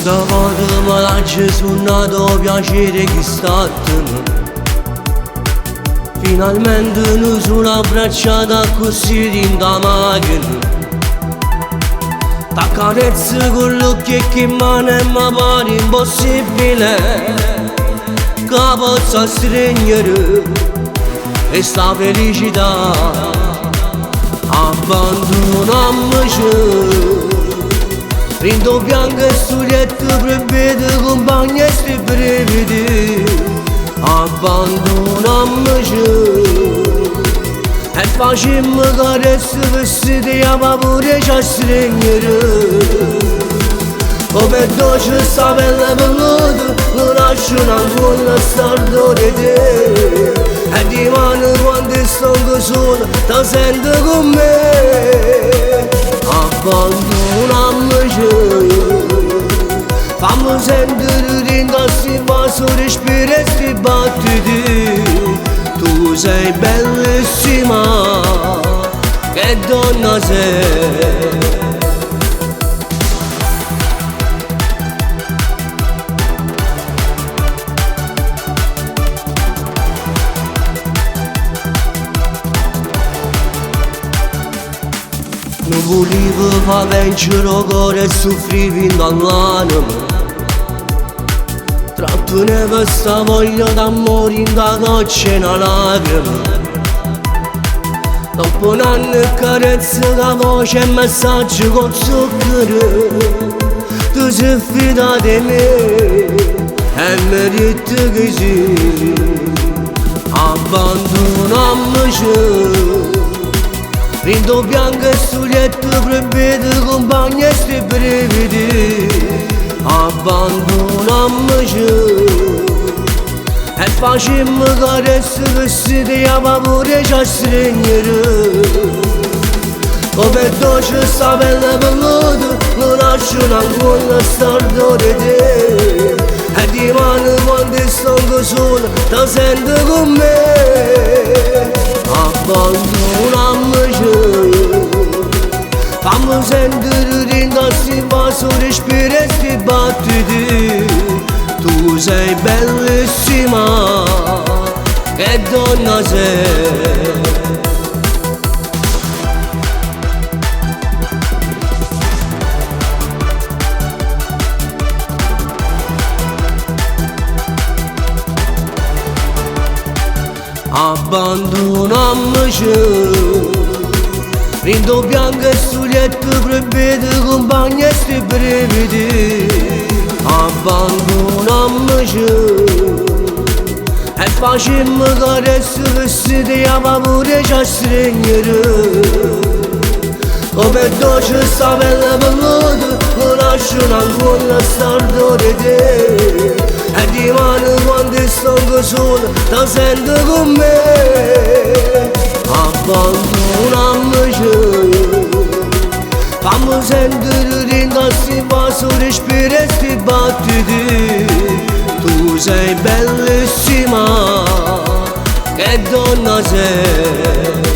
Davanti alla Gesù nato piacere che statemi. Finalmente noi sono abbracciati così in da macchina. T'accarezzo con l'occhio che mano e mi pare impossibile che possa stringere e sta felicità. Abbandonammoci rindo bianco e sul letto prevede compagni e sti brividi. Abbandonammoci e facemmo carezze vestiti a paura ci a stringere. Come dolce sta pelle peluta lo lasciano ancora stardore te. E di mano quando sto solo ti sento con me. Abbandonammoci, fammi sentire ringassi ma su respiro e sti battiti. Tu sei bellissima, che donna sei. Non volevo far vincere il cuore e soffrivi dall'anima. Trattenevo sta voglia d'amore in da goccia e una lacrima. Dopo un anno e carezze da voce e messaggi con zucchero. Tu sei fidata di me e mi detto che sì. Abbandonammoci rindo bianco e sul letto prevede compagni e sti brividi. Abbandonammoci e facemmo carezze vestiti a paura ci a stringere. Come dolce sta pelle peluta lo lasciano ancora stardore te. E di mano quando sto solo ti sento con me. Abbandonammoci, fammi sentire ringassi ma su respiro e sti battiti. Tu sei bellissima, che donna sei. Abbandonammoci rindo bianco e sul letto prevede compagni e sti brividi. Abbandonammoci e facemmo carezze vestiti a paura ci a stringere. Come dolce sta pelle peluta lo lasciano ancora stardore te. E di mano quando sto solo ti sento con me. Abbandonammoci, fammi sentire ringassi ma su respiro e sti battiti. Tu sei bellissima, che donna sei.